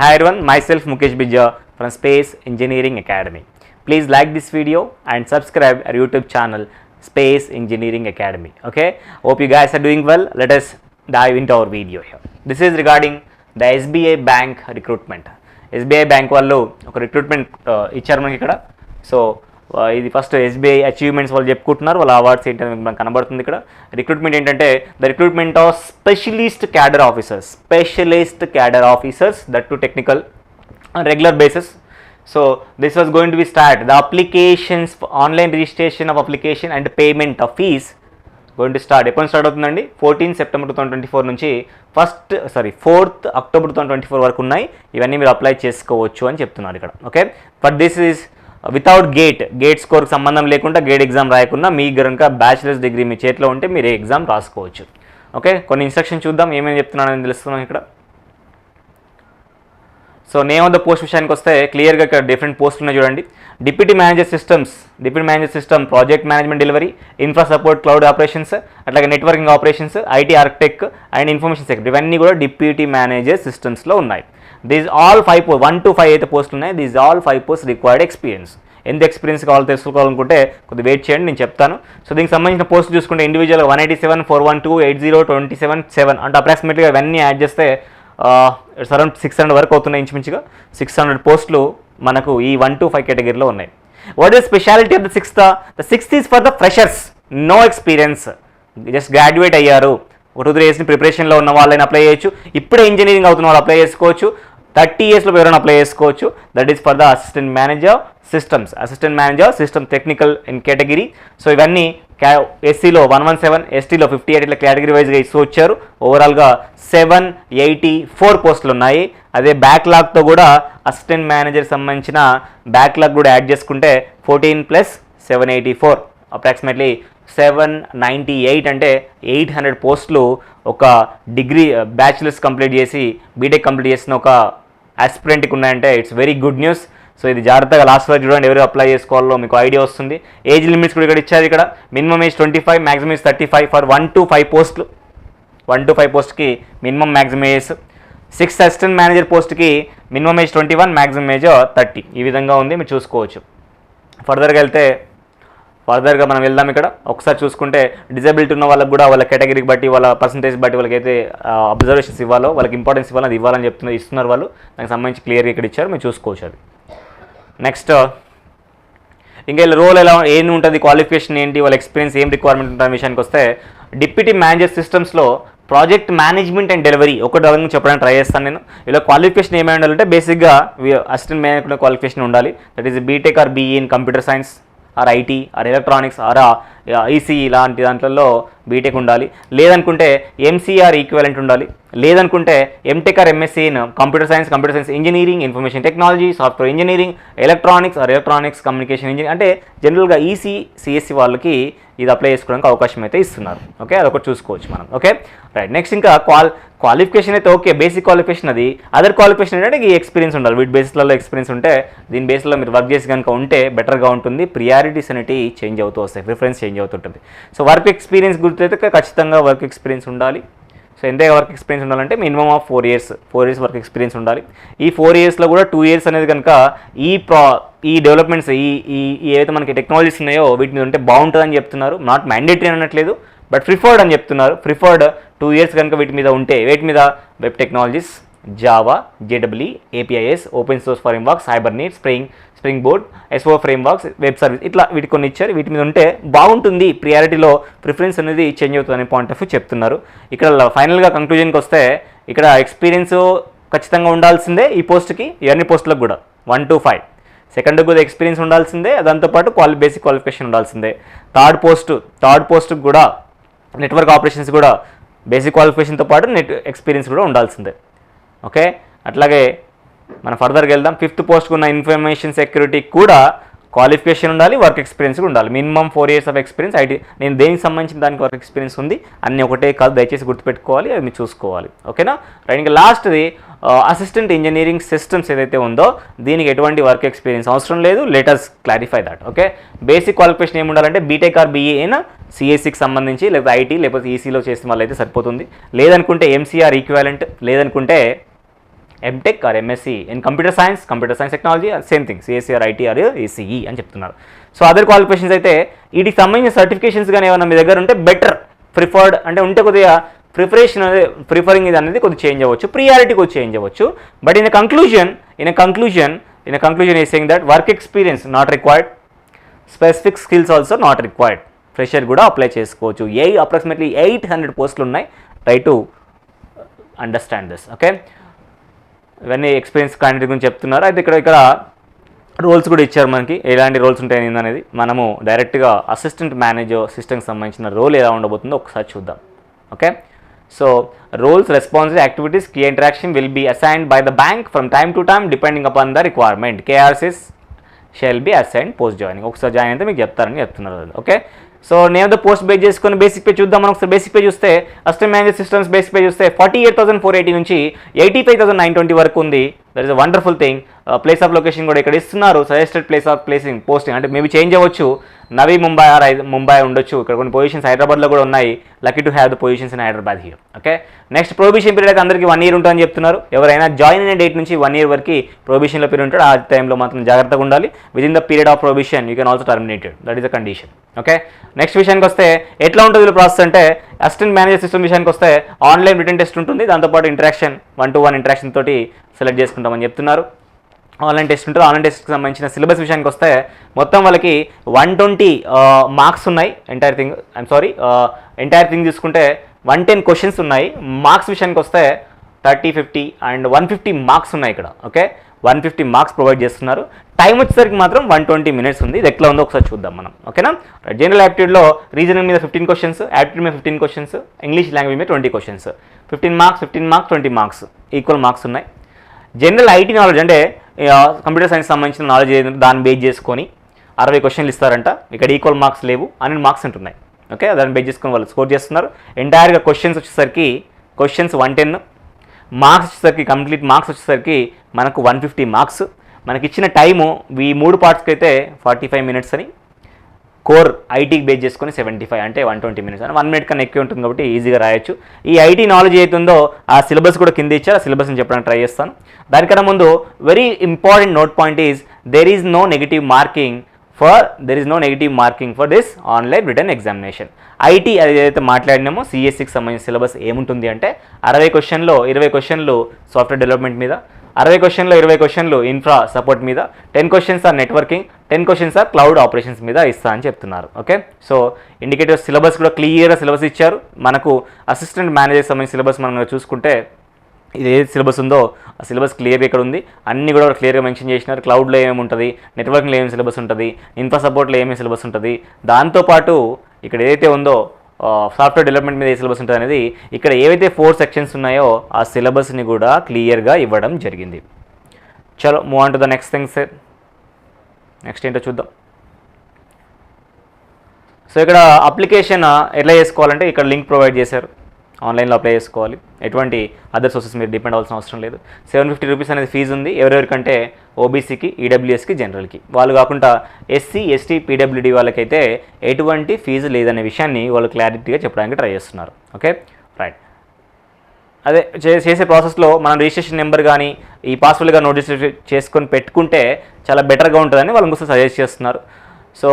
Hi everyone, myself Mukesh Bijja from Space Engineering Academy. Please like this video and subscribe our YouTube channel Space Engineering Academy. Okay, hope you guys are doing well. Let us dive into our video here. This is regarding the SBI Bank recruitment. SBI Bank వాళ్ళు ఒక recruitment ఇచ్చారు మనకి ఇక్కడ. So ఇది first SBI achievements వాళ్ళు చెప్పుకుంటున్నారు, వాళ్ళ awards ఏంటంటే మనకు కనబడుతుంది ఇక్కడ. రిక్రూట్మెంట్ ఏంటంటే the recruitment of specialist cadre officers that to technical regular basis. So this was going to be start the applications online registration of application and payment of fees going to start. ఎప్పుడు start అవుతుందండి? 14 September 2024 నుంచి 4th October 2024 వరకు ఉన్నాయి. ఇవన్నీ మీరు apply చేసుకోవచ్చు అని చెప్తున్నారు ఇక్కడ. Okay, but this is without GATE స్కోర్కి సంబంధం లేకుండా, గేట్ ఎగ్జామ్ రాయకుండా మీ కనుక బ్యాచిలర్స్ డిగ్రీ మీ చేతిలో ఉంటే మీరు ఏ ఎగ్జామ్ రాసుకోవచ్చు. ఓకే, కొన్ని ఇన్స్ట్రక్షన్ చూద్దాం ఏమేమి చెప్తున్నానని తెలుస్తున్నాం ఇక్కడ. So name of the post విషయానికి వస్తే క్లియర్గా ఇక్కడ డిఫరెంట్ పోస్టులు ఉన్నాయి చూడండి. Deputy manager system, project management delivery, infra support, cloud operations, అట్లాగే networking operations, IT architect and information secretary, ఇవన్నీ కూడా డిప్యూటీ మేనేజర్ సిస్టమ్స్లో ఉన్నాయి. దీస్ ఆల్ 1 to 5 అయితే పోస్టులు ఉన్నాయి. These all 5 post required experience. ఎంత ఎక్స్పీరియన్స్ కావాలో తెలుసుకోవాలనుకుంటే కొద్దిగా వెయిట్ చేయండి, నేను చెప్తాను. సో దీనికి సంబంధించిన పోస్ట్ చూసుకుంటే ఇండివిజువల్ 187, 412, 80, 27, 7 అంటే అప్రాక్సిమేట్గా ఇవన్నీ యాడ్ చేస్తే అరౌండ్ 600 వరకు అవుతున్నాయి. ఇంచుమించుగా 600 పోస్టులు మనకు ఈ 1 to 5 కేటగిరీలో ఉన్నాయి. What is speciality of the sixth? The sixth is for the freshers, no experience, just graduate అయ్యారు, 2-3 years ప్రిపరేషన్లో ఉన్న వాళ్ళని అప్లై చేయొచ్చు. ఇప్పుడే ఇంజనీరింగ్ అవుతున్న వాళ్ళు అప్లై చేసుకోవచ్చు. 30 yearsలో ఎవరైనా అప్లై చేసుకోవచ్చు. That is for the assistant manager system technical in category. So ఇవన్నీ ఎస్సీలో 117, ఎస్టీలో 58 ఇట్లా కేటగిరీ వైజ్గా ఇస్తూ వచ్చారు. ఓవరాల్గా 784 పోస్టులు ఉన్నాయి. అదే బ్యాక్లాగ్తో కూడా అసిస్టెంట్ మేనేజర్ సంబంధించిన బ్యాక్లాగ్ కూడా యాడ్ చేసుకుంటే 14 + 784 అప్రాక్సిమేట్లీ 798 అంటే 800 పోస్టులు ఒక డిగ్రీ బ్యాచిలర్స్ కంప్లీట్ చేసి బీటెక్ కంప్లీట్ చేసిన ఒక ఆస్పిరెంట్కి ఉన్నాయంటే it's very good news. So ఇది జాగ్రత్తగా లాస్ట్ వరకు చూడండి, ఎవరు అప్లై చేసుకోవాలో మీకు ఐడియా వస్తుంది. ఏజ్ లిమిట్స్ కూడా ఇక్కడ ఇచ్చారు. ఇక్కడ minimum age 25, maximum age 35 for 1 to 5 పోస్టులు. 1 to 5 పోస్ట్కి minimum maximum age. 6th assistant manager పోస్ట్కి మినిమం ఏజ్ 21, మ్యాక్సిమం ఏజ్ 30. ఈ విధంగా ఉంది, మీరు చూసుకోవచ్చు. ఫర్దర్గా మనం వెళ్దాం. ఇక్కడ ఒకసారి చూసుకుంటే డిజబిలిటీ ఉన్న వాళ్ళకి కూడా వాళ్ళ కేటగిరీకి బట్టి, వాళ్ళ పర్సంటేజ్ బట్టి వాళ్ళకైతే అబ్జర్వేషన్స్ ఇవ్వాలో, వాళ్ళకి ఇంపార్టెన్స్ ఇవ్వాలో అది ఇవ్వాలని ఇస్తున్నారు వాళ్ళు. దానికి సంబంధించి క్లియర్గా ఇక్కడ ఇచ్చారు, మీరు చూసుకోవచ్చు. అది నెక్స్ట్ ఇంకా రోల్ ఎలా ఏమి ఉంటుంది, క్వాలిఫికేషన్ ఏంటి, వాళ్ళ ఎక్స్పీరియన్స్ ఏం రిక్వైర్మెంట్ ఉంటుంది విషయానికి వస్తే డిప్యూటీ మేనేజర్ సిస్టమ్స్లో ప్రాజెక్ట్ మేనేజ్మెంట్ అండ్ డెలివరీ ఒకటి చెప్పడానికి ట్రై చేస్తాను నేను. ఇలా క్వాలిఫికేషన్ ఏమై ఉండాలంటే బేసిక్గా అసిస్టెంట్ మేనేజ్మెంట్ క్వాలిఫికేషన్ ఉండాలి. That is B Tech or BE in computer science or IT or electronics or ECE ఇలాంటి దాంట్లో బీటెక్ ఉండాలి. లేదనుకుంటే ఎంసీఆర్ ఈక్వలెంట్ ఉండాలి. లేదనుకుంటే M Tech or MSc in computer science engineering, information technology, software engineering, electronics communication engineering. అంటే జనరల్గా EC CSC వాళ్ళకి ఇది అప్లై చేసుకోవడానికి అవకాశం అయితే ఇస్తున్నారు. ఓకే, అదొకటి చూసుకోవచ్చు మనం. Okay right. నెక్స్ట్ ఇంకా క్వాలిఫికేషన్ అయితే ఓకే, బేసిక్ క్వాలిఫికేషన్ అది. అదర్ క్వాలిఫికేషన్ ఏంటంటే ఈ ఎక్స్పీరియన్స్ ఉండాలి. వీటి బేస్లలో ఎక్స్పీరియన్స్ ఉంటే, దీని బేస్లో మీరు వర్క్ చేసి కనుక ఉంటే బెటర్గా ఉంటుంది. ప్రియారిటీస్ అనేవి చేంజ్ అవుతూ వస్తాయి, ప్రిఫరెన్స్ చేంజ్ అవుతుంటుంది. సో వర్క్ ఎక్స్పీరియన్స్ గుర్తయితే ఖచ్చితంగా వర్క్ ఎక్స్పీరియన్స్ ఉండాలి. సో ఎంత వర్క్ ఎక్స్పీరియన్స్ ఉండాలంటే minimum of 4 years work experience ఉండాలి. ఈ 4 yearsలో కూడా 2 years అనేది కనుక ఈ డెవలప్మెంట్స్ ఏవైతే మనకి టెక్నాలజీస్ ఉన్నాయో వీటి మీద ఉంటే బాగుంటుందని చెప్తున్నారు. నాట్ మ్యాండేటరీ అనట్లేదు, బట్ ప్రిఫర్డ్ అని చెప్తున్నారు. ప్రిఫర్డ్ 2 years కనుక వీటి మీద ఉంటే, వీటి మీద web technologies, Java, JW, APIs, open source frameworks, Hibernate, Spring Boot, SO frameworks, web service, ఇట్లా వీటి కొన్ని ఇచ్చారు. వీటి మీద ఉంటే బాగుంటుంది, ప్రియారిటీలో ప్రిఫరెన్స్ అనేది చేంజ్ అవుతుంది అనే పాయింట్ ఆఫ్ వ్యూ చెప్తున్నారు. ఇక్కడ ఫైనల్గా కంక్లూజన్కి వస్తే ఇక్కడ ఎక్స్పీరియన్స్ ఖచ్చితంగా ఉండాల్సిందే ఈ పోస్ట్కి, ఇవన్నీ పోస్టులకు కూడా 1 to 5. సెకండ్ కూడా ఎక్స్పీరియన్స్ ఉండాల్సిందే, దాంతోపాటు బేసిక్ క్వాలిఫికేషన్ ఉండాల్సిందే. థర్డ్ పోస్ట్కి కూడా నెట్వర్క్ ఆపరేషన్స్ కూడా బేసిక్ క్వాలిఫికేషన్తో పాటు ఎక్స్పీరియన్స్ కూడా ఉండాల్సిందే. ఓకే, అట్లాగే మనం ఫర్దర్గా వెళ్దాం. 5th పోస్ట్కి ఉన్న ఇన్ఫర్మేషన్ సెక్యూరిటీ కూడా క్వాలిఫికేషన్ ఉండాలి, వర్క్ ఎక్స్పీరియన్స్ కూడా ఉండాలి. Minimum 4 years of experience. IT నేను దేనికి సంబంధించిన దానికి వర్క్ ఎక్స్పీరియన్స్ ఉంది, అన్నీ ఒకటే కాదు, దయచేసి గుర్తుపెట్టుకోవాలి, అది మీరు చూసుకోవాలి. ఓకేనా రైట్. ఇంకా లాస్ట్ది అసిస్టెంట్ ఇంజనీరింగ్ సిస్టమ్స్ ఏదైతే ఉందో దీనికి ఎటువంటి వర్క్ ఎక్స్పీరియన్స్ అవసరం లేదు. Let us clarify that. Okay, basic qualification ఏమి ఉండాలంటే బీటెక్ ఆర్ బీఈ అయినా సిఎస్సికి సంబంధించి, లేకపోతే ఐటీ లేకపోతే ఈసీలో చేసిన వాళ్ళు అయితే సరిపోతుంది. లేదనుకుంటే ఎంసీఆర్ ఈక్వాలెంట్, లేదనుకుంటే M Tech or MSc in computer science technology same thing CSC or IT or ECE అని చెప్తున్నారు. సో అదర్ క్వాలిఫికేషన్స్ అయితే వీటికి సంబంధించిన సర్టిఫికేషన్స్ కానీ ఏమైనా మీ దగ్గర ఉంటే బెటర్, ప్రిఫర్డ్ అంటే ఉంటే కొద్దిగా ప్రిఫరింగ్ ఇది అనేది కొద్దిగా చేంజ్ అవ్వచ్చు, ప్రియారిటీ కొద్దిగా చేంజ్ అవ్వచ్చు. But in conclusion is saying that work experience not required, specific skills also not required. Fresher కూడా అప్లై చేసుకోవచ్చు. అప్రాక్సిమేట్లీ 800 పోస్టులు ఉన్నాయి. Try to understand this. Okay, ఇవన్నీ ఎక్స్పీరియన్స్ క్యాండిడేట్ గురించి చెప్తున్నారు. అయితే ఇక్కడ రోల్స్ కూడా ఇచ్చారు మనకి, ఎలాంటి రోల్స్ ఉంటాయి అనేది. మనము డైరెక్ట్గా అసిస్టెంట్ మేనేజర్ సిస్టమ్కి సంబంధించిన రోల్ ఎలా ఉండబోతుందో ఒకసారి చూద్దాం. Okay, so roles, responsibilities, activities, key interaction will be assigned by the bank from time to time depending upon the requirement. KRCs shall be assigned post joining. ఒకసారి జాయిన్ అయితే మీకు చెప్తారని చెప్తున్నారు. Okay, so name the post base చేసుకొని basic pay చూద్దాం. మనం ఒకసారి basic pay చూస్తే assistant manager systems basic pay చూస్తే 48,480 నుంచి 85,920 వరకు ఉంది. That is a wonderful thing. Place of location కూడా ఇక్కడ ఇస్తున్నారు. Suggested place of placing posting అంటే మేబీ చేంజ్ అవ్వచ్చు. నవీ ముంబై ఆర్ ముంబై ఉండొచ్చు. ఇక్కడ కొన్ని పొజిషన్స్ హైదరాబాద్లో కూడా ఉన్నాయి. Lucky to have the positions in Hyderabad here. Okay, next prohibition period అయితే అందరికీ 1 year ఉంటుందని చెప్తున్నారు. ఎవరైనా జాయిన్ అయిన డేట్ నుంచి 1 year వరకు ప్రొబిషన్లో పీరియడ్ ఉంటాడు. ఆ టైంలో మాత్రం జాగ్రత్తగా ఉండాలి. Within the period of prohibition you can also terminated. That is the condition. Okay, next విషయానికి వస్తే ఎట్లా ఉంటుంది వీళ్ళ ప్రాసెస్ అంటే అసిస్టెంట్ మేనేజర్ సిస్టమ్ విషయానికి వస్తే ఆన్లైన్ రిటర్న్ టెస్ట్ ఉంటుంది. దాంతోపాటు ఇంటరాక్షన్ 1-to-1 ఇంటరాక్షన్ తోటి సెలెక్ట్ చేసుకుంటామని చెప్తున్నారు. ఆన్లైన్ టెస్ట్ ఉంటుంది. ఆన్లైన్ టెస్ట్కి సంబంధించిన సిలబస్ విషయానికి వస్తే మొత్తం వాళ్ళకి 120 మార్క్స్ ఉన్నాయి. ఎంటైర్ థింగ్ చూసుకుంటే 110 క్వశ్చన్స్ ఉన్నాయి. మార్క్స్ విషయానికి వస్తే 30, 50 అండ్ 150 మార్క్స్ ఉన్నాయి ఇక్కడ. ఓకే, 150 మార్క్స్ ప్రొవైడ్ చేస్తున్నారు. టైం వచ్చేసరికి మాత్రం 120 minutes ఉంది. ఇది ఎట్లా ఉందో ఒకసారి చూద్దాం మనం. ఓకేనా, జనరల్ యాప్టిట్యూడ్లో రీజనింగ్ మీద 15 క్వశ్చన్స్, యాప్టిట్యూడ్ మీద 15 క్వశ్చన్స్, ఇంగ్లీష్ లాంగ్వేజ్ మీద 20 questions. 15 marks 20 marks equal marks ఉన్నాయి. జనరల్ ఐటీ నాలెడ్జ్ అంటే కంప్యూటర్ సైన్స్ సంబంధించిన నాలెడ్జ్ ఏదైతే దాన్ని బేస్ చేసుకొని 60 క్వశ్చన్లు ఇస్తారంట. ఇక్కడ ఈక్వల్ మార్క్స్ లేవు, 100 మార్క్స్ ఉంటున్నాయి. ఓకే, దాన్ని బేస్ చేసుకొని వాళ్ళు స్కోర్ చేస్తున్నారు. ఎంటైర్గా క్వశ్చన్స్ 110, మార్క్స్ వచ్చేసరికి కంప్లీట్ మార్క్స్ వచ్చేసరికి మనకు 150 మార్క్స్. మనకి ఇచ్చిన టైము ఈ 3 పార్ట్స్కి అయితే 45 minutes అని, కోర్ ఐటీకి బేస్ చేసుకొని 75 అంటే 120 minutes అని 1 minute కన్నా ఎక్కువ ఉంటుంది కాబట్టి ఈజీగా రాయొచ్చు. ఈ ఐటీ నాలెడ్జ్ అవుతుందో ఆ సిలబస్ కూడా కింద ఇచ్చారు. ఆ సిలబస్ని చెప్పడానికి ట్రై చేస్తాను. దానికన్నా ముందు very important note point is there is no negative marking for this online written examination. IT అది ఏదైతే మాట్లాడినామో సిఎస్సికి సంబంధించిన సిలబస్ ఏముంటుంది అంటే 60 క్వశ్చన్లో 20 క్వశ్చన్లు సాఫ్ట్వేర్ డెవలప్మెంట్ మీద, 60 క్వశ్చన్లో 20 క్వశ్చన్లు ఇన్ఫ్రా సపోర్ట్ మీద, 10 questions or networking, 10 questions or cloud operations మీద ఇస్తా అని చెప్తున్నారు. ఓకే, సో ఇండికేటర్ సిలబస్ కూడా క్లియర్గా సిలబస్ ఇచ్చారు. మనకు అసిస్టెంట్ మేనేజర్ సంబంధించిన సిలబస్ మనం చూసుకుంటే ఇది ఏది సిలబస్ ఉందో ఆ సిలబస్ క్లియర్గా ఇక్కడ ఉంది. అన్నీ కూడా క్లియర్గా మెన్షన్ చేసినారు. క్లౌడ్లో ఏమి ఉంటుంది, నెట్వర్కింగ్లో ఏమి సిలబస్ ఉంటుంది, ఇన్ఫ్రా సపోర్ట్లో ఏమి సిలబస్ ఉంటుంది, దాంతోపాటు ఇక్కడ ఏదైతే ఉందో సాఫ్ట్వేర్ డెవలప్మెంట్ మీద ఏ సిలబస్ ఉంటుంది అనేది ఇక్కడ ఏవైతే 4 sections ఉన్నాయో ఆ సిలబస్ని కూడా క్లియర్గా ఇవ్వడం జరిగింది. చలో move on to the next thing sir. Next ఏంటో చూద్దాం. సో ఇక్కడ అప్లికేషన్ ఎట్లా చేసుకోవాలంటే ఇక్కడ లింక్ ప్రొవైడ్ చేశారు. ఆన్లైన్లో అప్లై చేసుకోవాలి. ఎటువంటి అదర్ సోర్సెస్ మీరు డిపెండ్ అవ్వాల్సిన అవసరం లేదు. 750 రూపీస్ అనేది ఫీజు ఉంది. ఎవరెవరికంటే ఓబీసీకి, ఈడబ్ల్యూఎస్కి, జనరల్కి. వాళ్ళు కాకుండా ఎస్సీ, ఎస్టీ, పీడబ్ల్యూడీ వాళ్ళకైతే ఎటువంటి ఫీజు లేదనే విషయాన్ని వాళ్ళు క్లారిటీగా చెప్పడానికి ట్రై చేస్తున్నారు. Okay, right. అదే చేసే ప్రాసెస్లో మనం రిజిస్ట్రేషన్ నెంబర్ కానీ ఈ పాస్వర్డ్గా నోట్ చేసుకొని పెట్టుకుంటే చాలా బెటర్గా ఉంటుందని వాళ్ళు ఇంకోసారి సజెస్ట్ చేస్తున్నారు. So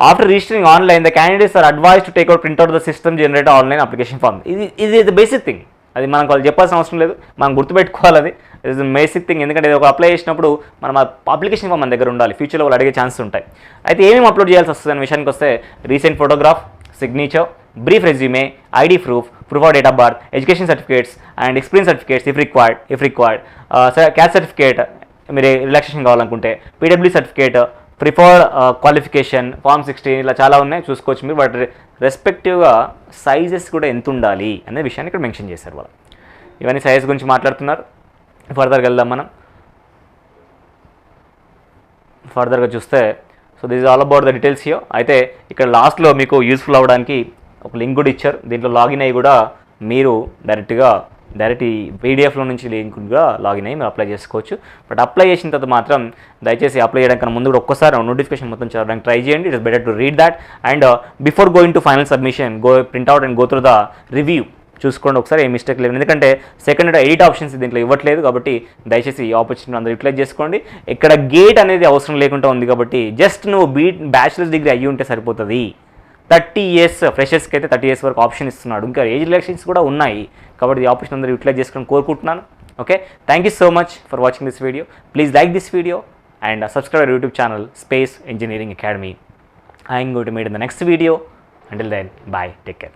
after registering online the candidates are advise to take out printout the system generate online application form. ఇది ద బేసిక్ థింగ్. అది మనం వాళ్ళు చెప్పాల్సిన అవసరం లేదు, మనం గుర్తుపెట్టుకోవాలి. అది ఇస్ ద బేసిక్ థింగ్. ఎందుకంటే ఇది ఒక అప్లై చేసినప్పుడు మనం అప్లికేషన్ ఫామ్ మన దగ్గర ఉండాలి. ఫ్యూచర్లో వాళ్ళు అడిగే ఛాన్సెస్ ఉంటాయి. అయితే ఏమేమి అప్లోడ్ చేయాల్సి వస్తుంది అనే విషయానికి వస్తే recent photograph, signature, brief resume, ID proof of date of birth, education certificates and experience certificates if required, caste certificate మీరు రిలాక్సేషన్ కావాలనుకుంటే, PW certificate, preferred qualification, form 16 ఇలా చాలా ఉన్నాయి, చూసుకోవచ్చు మీరు. బట్ రెస్పెక్టివ్గా సైజెస్ కూడా ఎంత ఉండాలి అనే విషయాన్ని ఇక్కడ మెన్షన్ చేశారు వాళ్ళు. ఇవన్నీ సైజ్ గురించి మాట్లాడుతున్నారు. ఫర్దర్గా వెళ్దాం మనం. ఫర్దర్గా చూస్తే so this is all about the details here. అయితే ఇక్కడ లాస్ట్లో మీకు యూస్ఫుల్ అవ్వడానికి ఒక లింక్ కూడా ఇచ్చారు. దీంట్లో లాగిన్ అయ్యి కూడా మీరు డైరెక్ట్ ఈ పీడిఎఫ్లో నుంచి లింక్ కూడా లాగిన్ అయ్యి మీరు అప్లై చేసుకోవచ్చు. బట్ అప్లై చేసిన తర్వాత మాత్రం దయచేసి అప్లై చేయడానికి ముందు కూడా ఒక్కసారి నోటిఫికేషన్ మొత్తం చదవడానికి ట్రై చేయండి. It is better to read that and before going to final submission print out and go through the review. చూసుకోండి ఒకసారి, ఏ మిస్టేక్ లేదు. ఎందుకంటే సెకండ్ 8 ఆప్షన్స్ దీంట్లో ఇవ్వట్లేదు కాబట్టి దయచేసి ఈ ఆపర్చునిటీ అందరూ యూటిలైజ్ చేసుకోండి. ఇక్కడ గేట్ అనేది అవసరం లేకుండా ఉంది కాబట్టి జస్ట్ నువ్వు బ్యాచిలర్స్ డిగ్రీ అయ్యి ఉంటే సరిపోతుంది. 30 ఇయర్స్ ఫ్రెషర్స్కి అయితే 30 ఇయర్స్ వరకు ఆప్షన్ ఇస్తున్నాడు. ఇంకా ఏజ్ రిలాక్సేషన్స్ కూడా ఉన్నాయి కాబట్టి ఈ ఆప్షన్ అందరూ యూటిలైజ్ చేసుకొని కోరుకుంటున్నాను. Okay, thank you so much for watching this video. Please like this video and subscribe our YouTube channel Space Engineering Academy. I am going to meet in the next video. Until then, bye, take care.